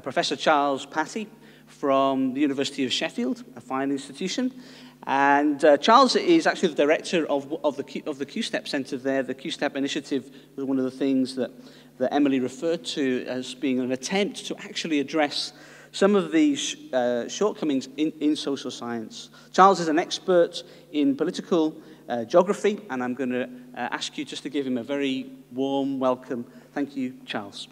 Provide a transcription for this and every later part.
Professor Charles Pattie from the University of Sheffield, a fine institution. And Charles is actually the director of the QSTEP Centre there. The QSTEP initiative was one of the things that Emily referred to as being an attempt to actually address some of these shortcomings in social science. Charles is an expert in political geography, and I'm going to ask you just to give him a very warm welcome. Thank you, Charles.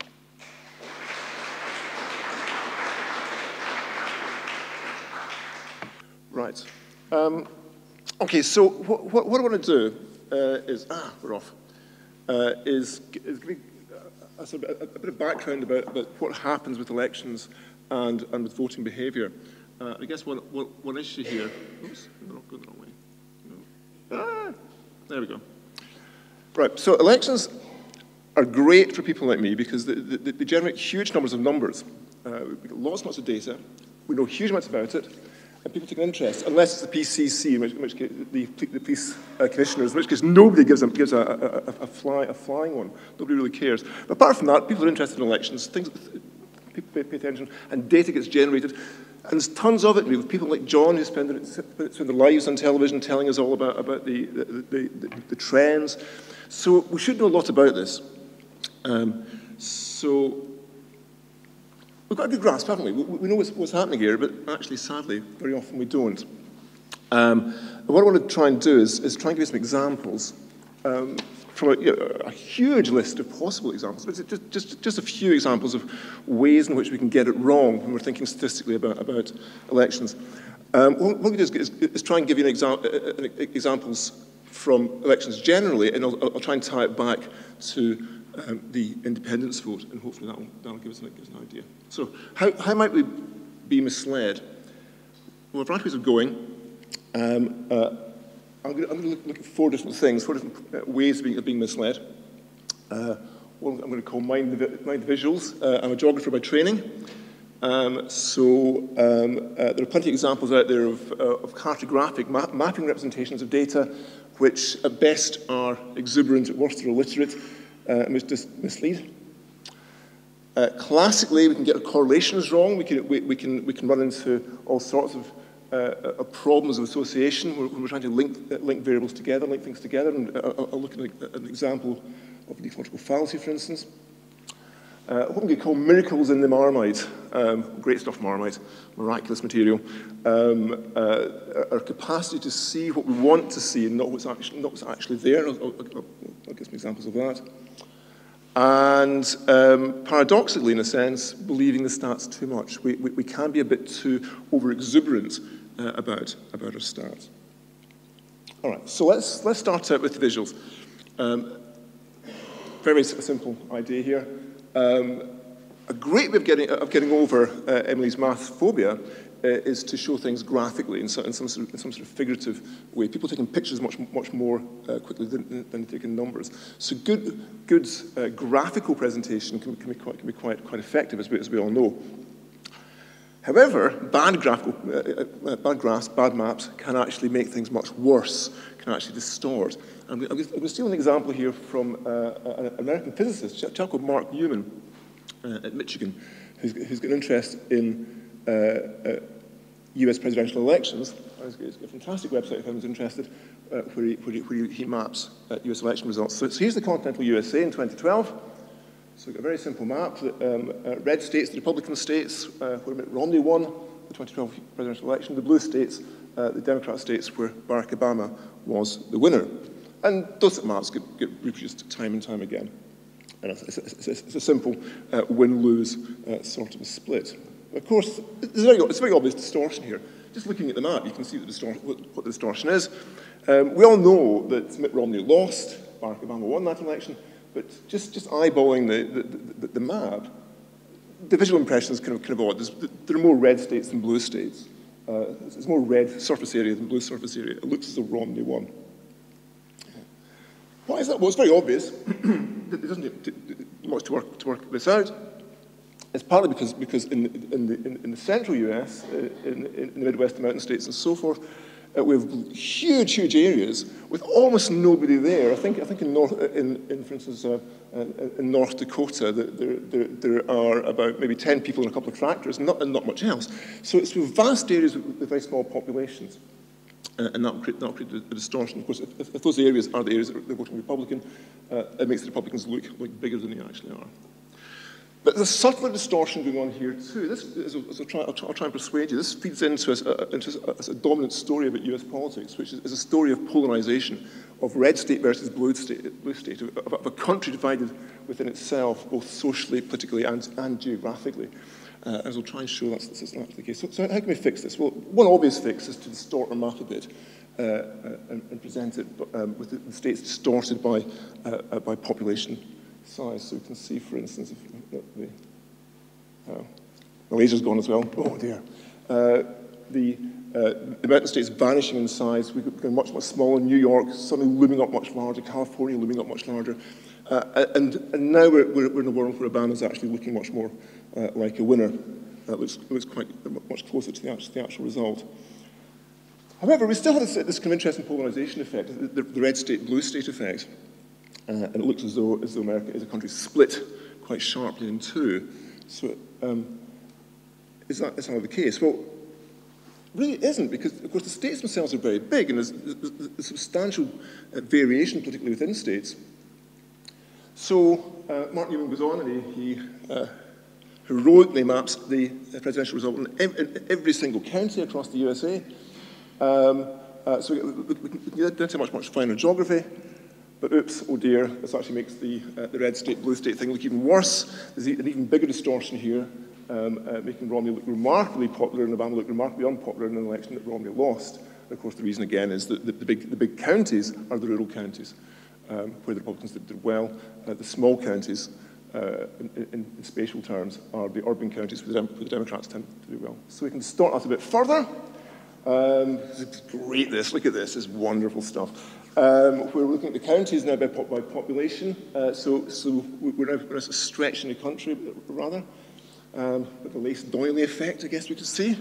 Right. Okay, so what I want to do is, we're off, is give me a bit of background about what happens with elections and with voting behaviour. I guess one issue here, oops, I'm not going the wrong way. No. There we go. Right, so elections are great for people like me because they generate huge numbers of numbers. We've got lots and lots of data. We know huge amounts about it. And people take an interest, unless it's the PCC, in which case the police commissioners, in which case nobody gives a flying one. Nobody really cares. But apart from that, people are interested in elections. Things people pay attention, and data gets generated. And there's tons of it. We have people like John who spend their lives on television telling us all about the trends. So we should know a lot about this. So we've got a good grasp, haven't we? We know what's happening here, but actually, sadly, very often we don't. What I want to try and do is try and give you some examples from a huge list of possible examples, but just a few examples of ways in which we can get it wrong when we're thinking statistically about elections. What we do is try and give you examples from elections generally, and I'll try and tie it back to the independence vote, and hopefully that'll give us an idea. So how might we be misled? Well, a variety of ways of going. I'm going to look at four different things, four different ways of being misled. One I'm going to call mind the visuals. I'm a geographer by training. There are plenty of examples out there of cartographic mapping representations of data, which at best are exuberant, at worst are illiterate, and which just mislead. Classically, we can get our correlations wrong. We can run into all sorts of problems of association when we're trying to link variables together, link things together. And I'll look at an example of ecological fallacy, for instance. What we call miracles in the Marmite. Great stuff, Marmite, miraculous material. Our capacity to see what we want to see and not what's actually there. I'll give some examples of that. And paradoxically, in a sense, believing the stats too much. We can be a bit too over-exuberant about our stats. All right, so let's start out with the visuals. Very simple idea here. A great way of getting over Emily's math phobia is to show things graphically in some sort of figurative way. People taking pictures much more quickly than taking numbers. So good graphical presentation can be quite effective, as we all know. However, bad graphs, bad maps can actually make things much worse. Can actually distort. I'm going to steal an example here from an American physicist, a chap called Mark Newman at Michigan, who's got an interest in US presidential elections. He's got a fantastic website if anyone's interested, where he maps US election results. So here's the continental USA in 2012. So we've got a very simple map. Red states, the Republican states, where Mitt Romney won the 2012 presidential election. The blue states, the Democrat states, where Barack Obama was the winner. And those maps get reproduced time and time again. And it's a simple win-lose sort of a split. Of course, it's a very obvious distortion here. Just looking at the map, you can see what the distortion is. We all know that Mitt Romney lost, Barack Obama won that election, but just eyeballing the map, the visual impression is kind of odd. There are more red states than blue states. There's more red surface area than blue surface area. It looks as though Romney won. Why is that? Well, it's very obvious. It doesn't take much to work this out. It's partly because in the central US, in the Midwest, the mountain states and so forth, we have huge, huge areas with almost nobody there. I think in for instance, in North Dakota, there are about maybe 10 people and a couple of tractors, and not much else. So it's with vast areas with very small populations. And that will create a distortion. Of course, if those areas are the areas that are voting Republican, it makes the Republicans look bigger than they actually are. But there's a subtler distortion going on here too. This is, I'll try and persuade you, this feeds into a dominant story about US politics, which is a story of polarization, of red state versus blue state, of a country divided within itself, both socially, politically, and geographically. As I'll try and show that's the case. So how can we fix this? Well, one obvious fix is to distort our map a bit and present it with the states distorted by population size. So we can see, for instance, if the laser's gone as well. Oh dear. The amount of states vanishing in size, we've become much, much smaller. New York suddenly looming up much larger. California looming up much larger. And now we're in a world where Obama is actually looking much more like a winner. That looks quite much closer to the actual result. However, we still have this kind of interesting polarization effect, the red state, blue state effect. And it looks as though America is a country split quite sharply in two. So is that the case? Well, really it isn't, because of course the states themselves are very big, and there's substantial variation, particularly within states. So Mark Newman goes on and he heroically maps the presidential result in every single county across the USA. So we can get into much finer geography. But oops, oh dear, this actually makes the red state, blue state thing look even worse. There's an even bigger distortion here, making Romney look remarkably popular and Obama look remarkably unpopular in an election that Romney lost. And of course, the reason again is that the big counties are the rural counties, where the Republicans did well. The small counties, in spatial terms, are the urban counties where the Democrats tend to do well. So we can distort that a bit further. It's great, look at this, it's wonderful stuff. We're looking at the counties now by population, so we're now stretching the country, rather. With the Lace Doyley effect, I guess we could see.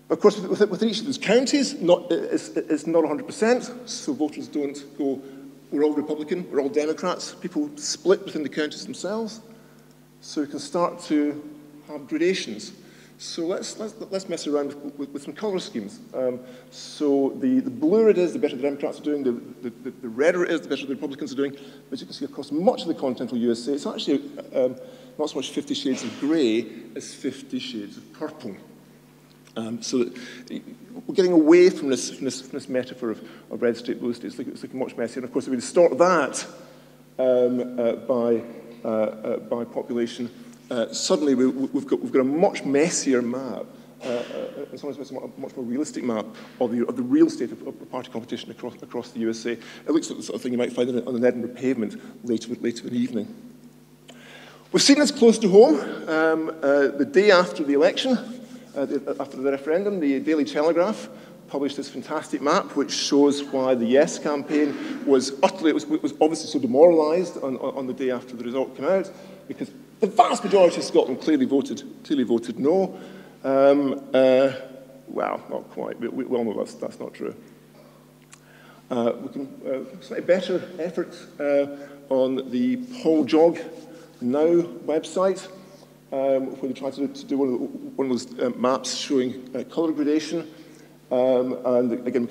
Of course, within each of those counties, it's not 100%, so voters don't go, we're all Republican, we're all Democrats. People split within the counties themselves, so we can start to have gradations. So let's mess around with some colour schemes. So the bluer it is, the better the Democrats are doing. The redder it is, the better the Republicans are doing. But you can see across much of the continental USA, it's actually not so much 50 shades of grey as 50 shades of purple. So that we're getting away from this metaphor of red state, blue state. It's looking much messier. And of course, if we distort that by population, suddenly we've got a much messier map, in some ways a much more realistic map of the real state of party competition across the USA. It looks like the sort of thing you might find on an Edinburgh pavement later in the evening. We've seen this close to home. The day after the election, after the referendum, the Daily Telegraph published this fantastic map which shows why the Yes campaign was obviously so demoralised on the day after the result came out, because the vast majority of Scotland clearly voted no. Well, not quite. We all know that's not true. We can slightly better effort on the Paul Jog Now website, where they try to do one of those maps showing colour gradation. And again,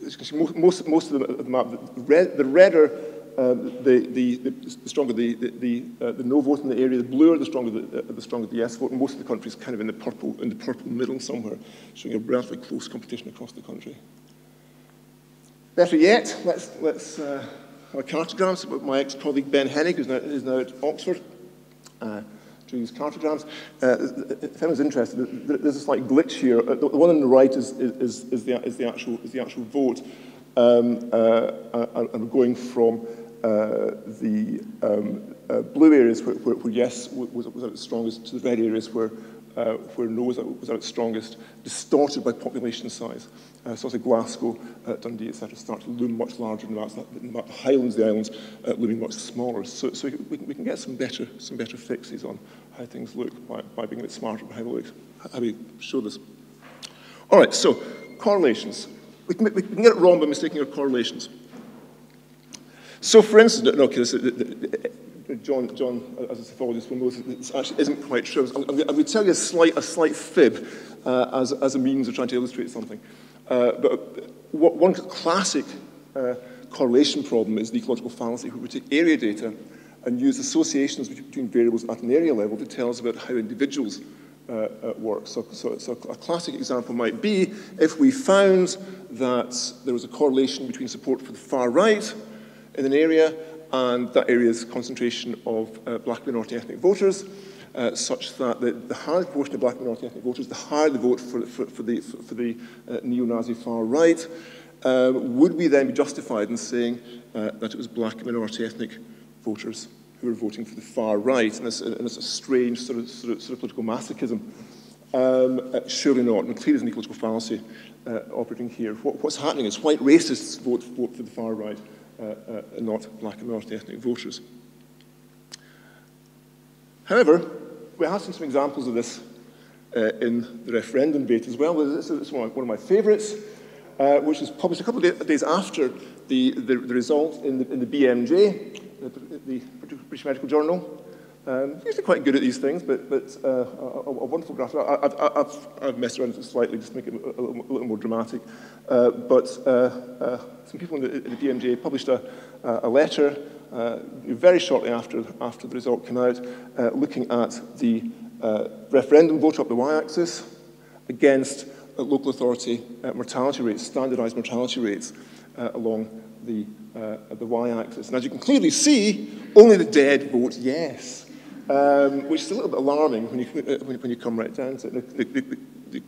as you can see, most of the map, the redder, the stronger the no vote in the area, the bluer the stronger the yes vote, and most of the country is kind of in the purple middle somewhere, showing a relatively close competition across the country. Better yet, let's have a cartograms about my ex-colleague Ben Hennig, who's now at Oxford, doing these cartograms. If anyone's interested, there's a slight glitch here. The one on the right is the actual vote, and we're going from the blue areas where yes was at its strongest to the red areas where no was at its strongest, distorted by population size. So like Glasgow, Dundee, etc., start to loom much larger than the Highlands, the islands, looming much smaller. So we can get some better fixes on how things look by being a bit smarter about how we show this. All right, so correlations. We can get it wrong by mistaking our correlations. So for instance, no, okay, John, as a psychologist, will know this actually isn't quite true. I'm going to tell you a slight fib as a means of trying to illustrate something. But one classic correlation problem is the ecological fallacy, where we take area data and use associations between variables at an area level to tell us about how individuals work. So a classic example might be if we found that there was a correlation between support for the far right in an area and that area's concentration of black minority ethnic voters, such that the higher the proportion of black minority ethnic voters, the higher the vote for the neo-Nazi far right. Would we then be justified in saying that it was black minority ethnic voters who were voting for the far right? And it's a strange sort of political masochism. Surely not. And clearly there's an ecological fallacy operating here. What's happening is white racists vote for the far right, not black minority ethnic voters. However, we have seen some examples of this in the referendum debate as well. This is one of my favourites, which was published a couple of days after the result in the BMJ, the British Medical Journal. Usually quite good at these things, but a wonderful graph. I've messed around with it slightly just to make it a little more dramatic. But some people in the BMJ published a letter very shortly after the result came out, looking at the referendum vote up the y-axis against local authority mortality rates, standardized mortality rates along the y-axis. And as you can clearly see, only the dead vote yes, which is a little bit alarming when you come right down to it.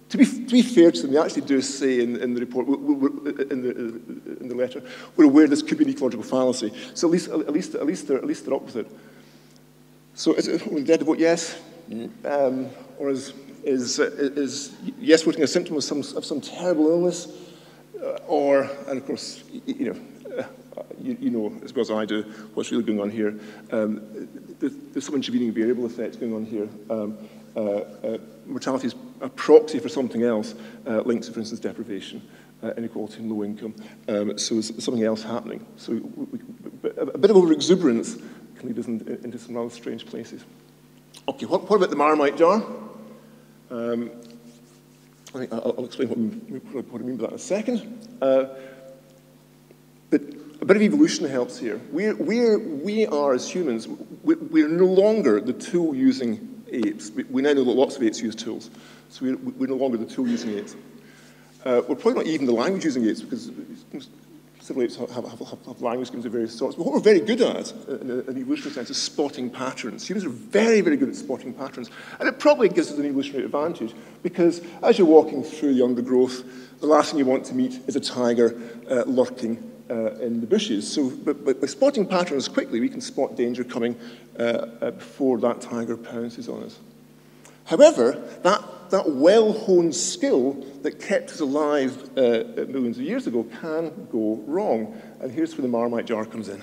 To be fair to them, they actually do say in the report, in the letter, we're aware this could be an ecological fallacy. So at least they're up with it. So is it dead to vote yes, or is yes voting a symptom of some terrible illness, and of course you know as well as I do what's really going on here. There's some intervening variable effect going on here. Mortality is a proxy for something else linked to, for instance, deprivation, inequality, and low income. So there's something else happening. So a bit of over-exuberance can lead us into some rather strange places. Okay, what about the Marmite jar? I think I'll explain what I mean by that in a second. But a bit of evolution helps here. We are, as humans, we're no longer the tool-using apes. We now know that lots of apes use tools. So we're no longer the tool-using apes. We're probably not even the language-using apes, because several apes have language schemes of various sorts. But what we're very good at, in an evolutionary sense, is spotting patterns. Humans are very, very good at spotting patterns. And it probably gives us an evolutionary advantage, because as you're walking through the undergrowth, the last thing you want to meet is a tiger lurking in the bushes. So, but by spotting patterns quickly, we can spot danger coming before that tiger pounces on us. However, that well-honed skill that kept us alive millions of years ago can go wrong. And here's where the Marmite jar comes in.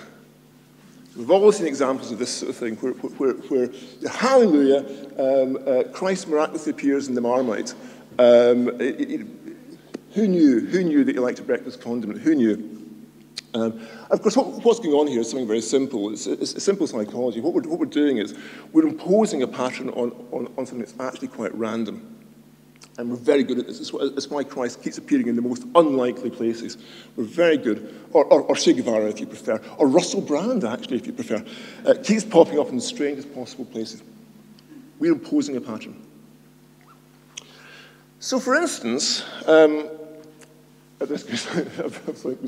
We've all seen examples of this sort of thing, where hallelujah, Christ miraculously appears in the Marmite. Who knew that you liked a breakfast condiment? Who knew? Of course, what's going on here is something very simple. It's simple psychology. What we're doing is we're imposing a pattern on something that's actually quite random. And we're very good at this. It's why Christ keeps appearing in the most unlikely places. We're very good, or Che Guevara, if you prefer, or Russell Brand, actually, if you prefer. Keeps popping up in the strangest possible places. We're imposing a pattern. So, for instance, this is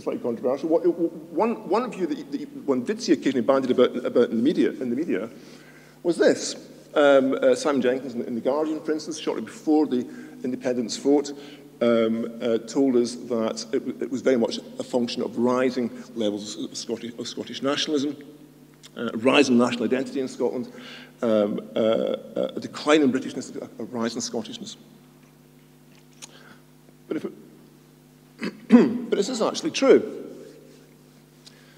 slightly controversial. One view that one did see occasionally bandied about in the media was this. Simon Jenkins in The Guardian, for instance, shortly before the independence vote, told us that it was very much a function of rising levels of Scottish nationalism, rising national identity in Scotland, a decline in Britishness, a rise in Scottishness. But is this actually true?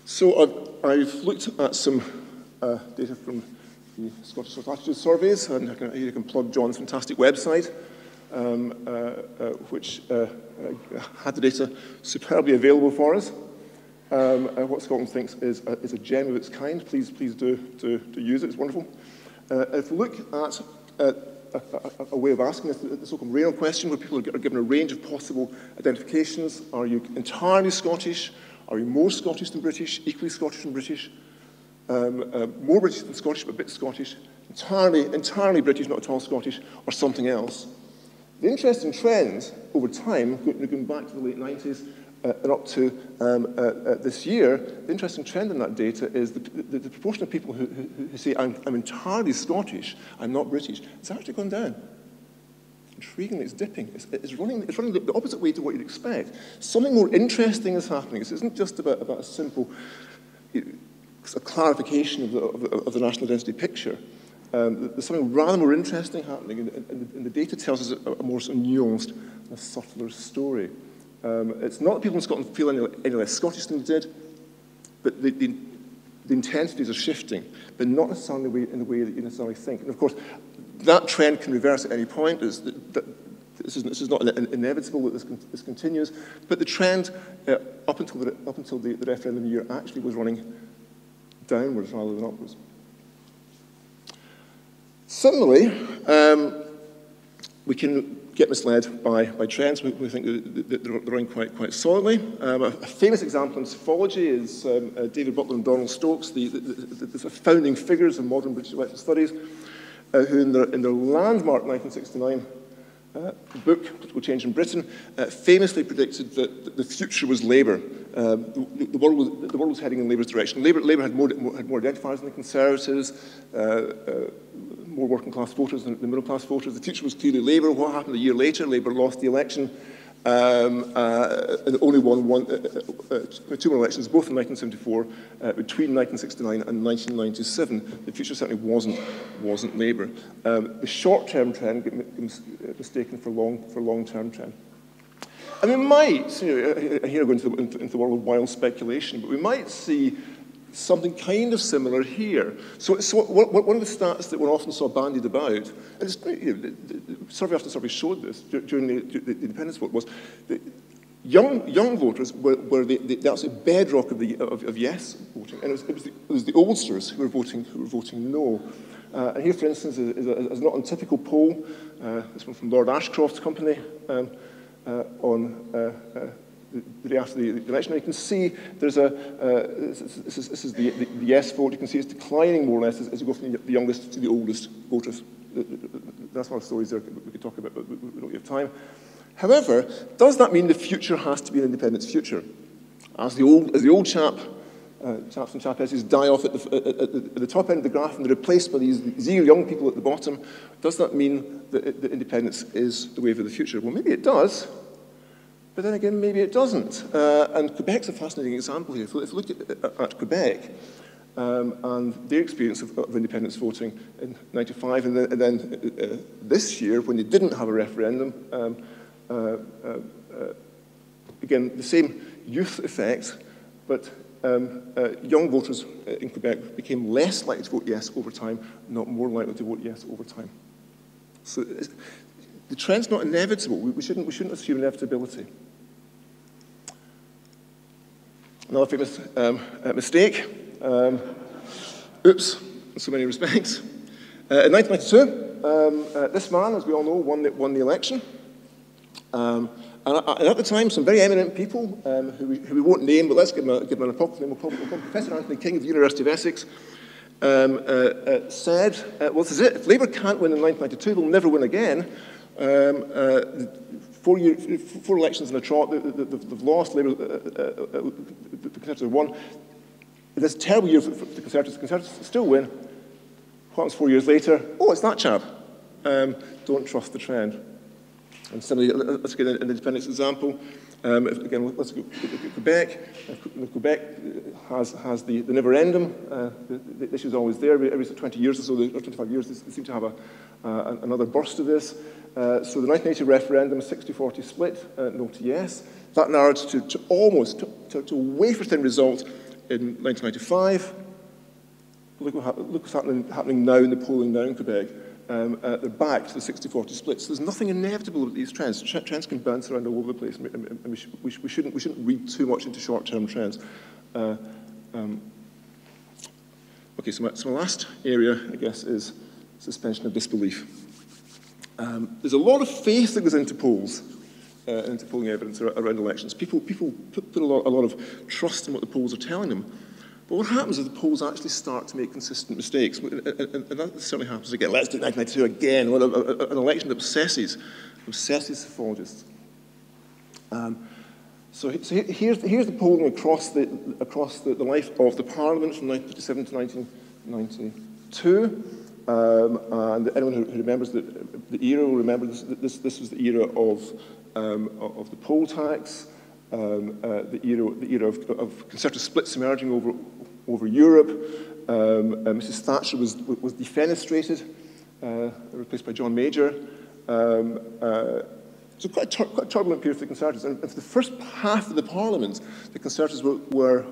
So I've looked at some data from the Scottish Social Attitude Surveys, and here you can plug John's fantastic website. which had the data superbly available for us. What Scotland thinks is a gem of its kind. Please do use it. It's wonderful. If we look at a way of asking this, the so-called rail question, where people are given a range of possible identifications. Are you entirely Scottish? Are you more Scottish than British? Equally Scottish than British? More British than Scottish, but a bit Scottish? Entirely British, not at all Scottish, or something else? The interesting trend over time, going back to the late 90s and up to this year, the interesting trend in that data is the proportion of people who say, I'm entirely Scottish, I'm not British, it's actually gone down. Intriguingly, it's dipping. It's running the opposite way to what you'd expect. Something more interesting is happening. This isn't just about a simple a clarification of the national identity picture. There's something rather more interesting happening, and the data tells us a more sort of nuanced, a subtler story. It's not that people in Scotland feel any less Scottish than they did, but the intensities are shifting, but not necessarily in the way that you necessarily think. And of course, that trend can reverse at any point. This is not inevitable that this continues, but the trend up until the referendum year actually was running downwards rather than upwards. Similarly, we can get misled by trends. We think that they're running quite solidly. A famous example in psephology is David Butler and Donald Stokes, the founding figures of modern British electoral studies, who in their landmark 1969 book, Political Change in Britain, famously predicted that the future was Labour. The world was heading in Labour's direction. Labour had more identifiers than the Conservatives, more working-class voters than the middle-class voters. The future was clearly Labour. What happened a year later? Labour lost the election and only won two more elections, both in 1974, between 1969 and 1997. The future certainly wasn't Labour. The short-term trend gets mistaken for long-term trend. And we might, here I go into the world of wild speculation, but we might see something kind of similar here. So one of the stats that one often saw bandied about, and survey after survey showed this during the independence vote, was that young voters were the absolute bedrock of yes voting, and it was the oldsters who were voting no. And here, for instance, is a not untypical poll. This one from Lord Ashcroft's company on the day after the election. And you can see there's this is the yes vote. You can see it's declining more or less as you go from the youngest to the oldest voters. That's one of the stories there we could talk about, but we don't have time. However, does that mean the future has to be an independence future? As the old chaps and chapesses die off at the top end of the graph and they're replaced by these eager young people at the bottom, does that mean that independence is the wave of the future? Well, maybe it does. But then again, maybe it doesn't. And Quebec's a fascinating example here. So if you look at Quebec and their experience of independence voting in '95, and then this year, when they didn't have a referendum, again, the same youth effect, but young voters in Quebec became less likely to vote yes over time, not more likely to vote yes over time. So the trend's not inevitable. We shouldn't assume inevitability. Another famous mistake. Oops, in so many respects. In 1992, this man, as we all know, won the election. And at the time, some very eminent people, who we won't name, but let's give them an appropriate name. We'll call Professor Anthony King of the University of Essex, said, well, this is it. If Labour can't win in 1992, they'll never win again. 4 elections in a trot, they've lost. Labour, the Conservatives have won. This terrible year for the Conservatives. The Conservatives still win. What happens 4 years later? Oh, it's that chap. Don't trust the trend. And similarly, let's get an independence example. Again, let's go to Quebec. Quebec has the never-ending. The issue's always there. Every 20 years or so, or 25 years, they seem to have another burst of this. So the 1980 referendum, 60-40 split, no to yes. That narrowed to almost to a wafer-thin result in 1995. Look what's happening now in the polling now in Quebec. they're back to the 60-40 split. So there's nothing inevitable about these trends. Trends can bounce around all over the place, and we shouldn't read too much into short-term trends. Okay, so my last area, I guess, is suspension of disbelief. There's a lot of faith that goes into polls, into polling evidence around elections. People put a lot of trust in what the polls are telling them. But what happens is the polls actually start to make consistent mistakes, and that certainly happens again. Let's do 1992 again. Well, an election that obsesses psephologists. So here's the polling across the life of the Parliament from 1957 to 1992. And anyone who remembers the era will remember this was the era of the poll tax, the era of conservative splits emerging over Europe. Mrs. Thatcher was defenestrated, replaced by John Major. So quite a turbulent period for the Conservatives. And for the first half of the Parliament, the Conservatives were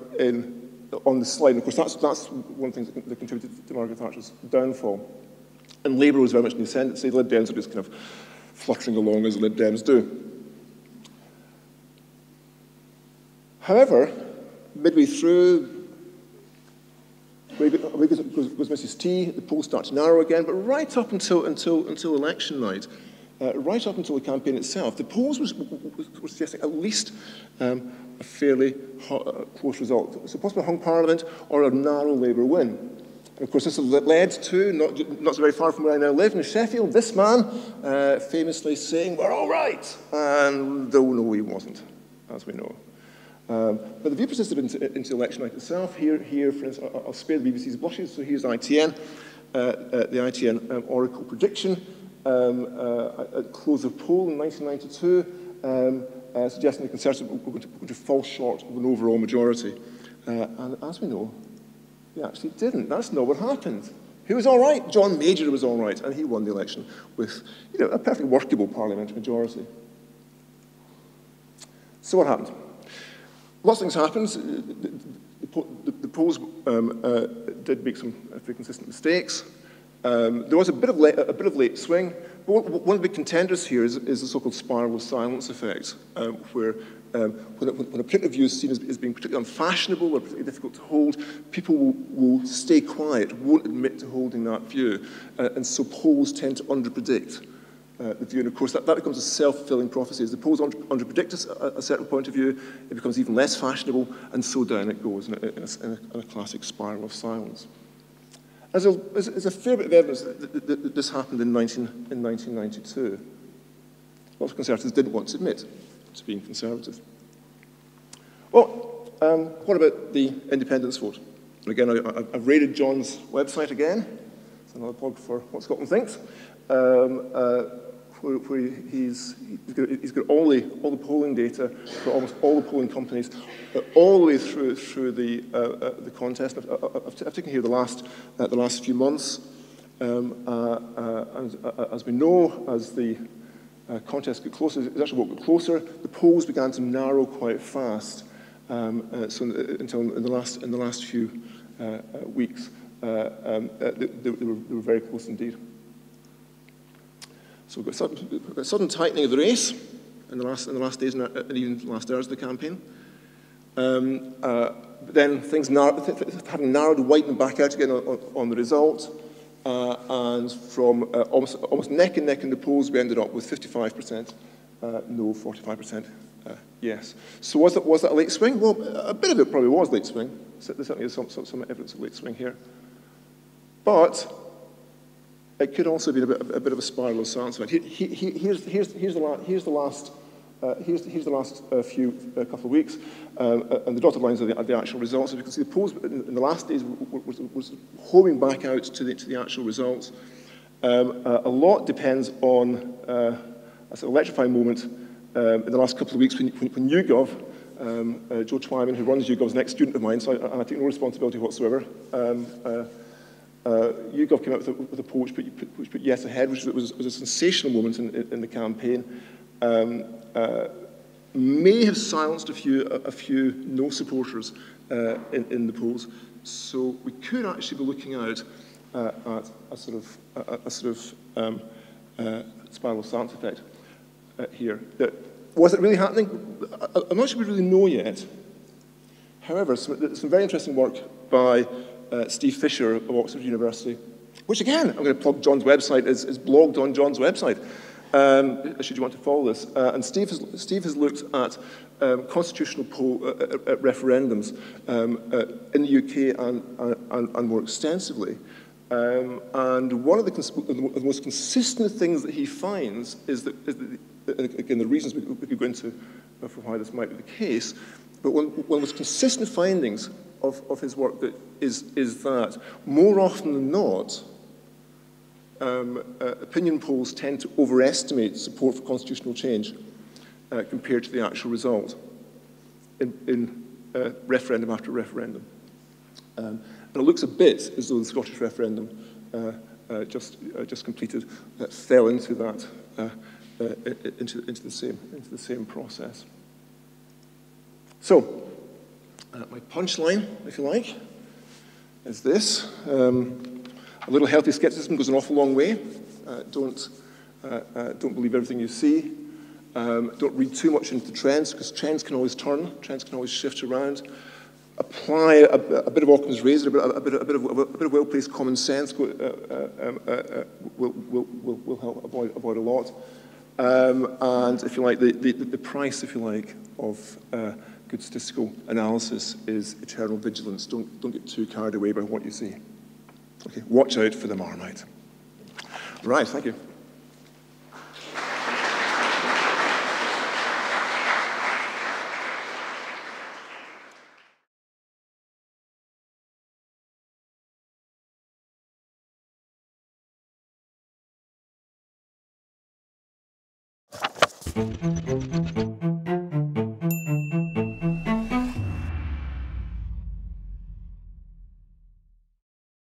on the slide. And of course, that's one thing that contributed to Margaret Thatcher's downfall. And Labour was very much in the ascendancy. The Lib Dems were just kind of fluttering along as the Lib Dems do. However, midway through, goes Mrs. T, the polls start to narrow again, but right up until election night, right up until the campaign itself, the polls were suggesting at least a fairly close result. So possibly a hung Parliament or a narrow Labour win. And of course, this led to, not so very far from where I now live, in Sheffield, this man famously saying, "We're all right." And no, he wasn't, as we know. But the view persisted into election night itself. Here, for instance, I'll spare the BBC's blushes. So here's ITN, the ITN Oracle prediction at close of poll in 1992, suggesting the Conservatives were going to fall short of an overall majority. And as we know, they actually didn't. That's not what happened. Who was all right? John Major was all right, and he won the election with a perfectly workable parliamentary majority. So what happened? Lots of things happened. The polls did make some very consistent mistakes. There was a bit of late swing. But one of the big contenders here is the so-called spiral of silence effect, where when a particular view is seen as being particularly unfashionable or particularly difficult to hold, people will stay quiet, won't admit to holding that view, and so polls tend to underpredict the view. And of course, that becomes a self-fulfilling prophecy. As the polls underpredict a certain point of view, it becomes even less fashionable, and so down it goes in a classic spiral of silence. There's a fair bit of evidence that this happened in 1992. Lots of Conservatives didn't want to admit to being Conservative. Well, what about the independence vote? And again, I've raided John's website again. It's another plug for what Scotland thinks. Where he's got all the polling data for almost all the polling companies, all the way through the contest. I've taken here the last few months, and as we know, as the contest got closer, it actually got closer. The polls began to narrow quite fast. So until in the last few weeks, they were very close indeed. So we've got a sudden tightening of the race in the last days and even the last hours of the campaign. But then things having narrowed, widened back out again on the result, and from almost neck and neck in the polls, we ended up with 55% no, 45% yes. So was that a late swing? Well, a bit of it probably was late swing. There certainly is some evidence of late swing here, but it could also be a bit of a spiral of silence. Here's the last couple of weeks, and the dotted lines are the actual results. As you can see, the polls in the last days was homing back out to the actual results. A lot depends on an electrifying moment in the last couple of weeks when YouGov, Joe Twyman, who runs YouGov, is an ex-student of mine, so I take no responsibility whatsoever. YouGov came out with a poll which put yes ahead, which was a sensational moment in the campaign. May have silenced a few no supporters in the polls. So we could actually be looking out at a sort of spiral stance effect here. Was it really happening? I'm not sure we really know yet. However, some very interesting work by Steve Fisher of Oxford University, which again, I'm going to plug John's website, is blogged on John's website, should you want to follow this. And Steve has looked at constitutional referendums in the UK and more extensively. And one of the most consistent things that he finds is that again, the reasons we could go into for why this might be the case, but one of the most consistent findings of his work is that more often than not, opinion polls tend to overestimate support for constitutional change compared to the actual result in referendum after referendum. And it looks a bit as though the Scottish referendum just completed fell into that into the same process. So, my punchline, if you like, is this: a little healthy skepticism goes an awful long way. Don't believe everything you see. Don't read too much into trends, because trends can always turn. Trends can always shift around. Apply a bit of Occam's razor, a bit of well-placed common sense will help avoid a lot. And if you like, the price, if you like, of good statistical analysis is eternal vigilance. Don't get too carried away by what you see. Okay, watch out for the Marmite. Right, thank you.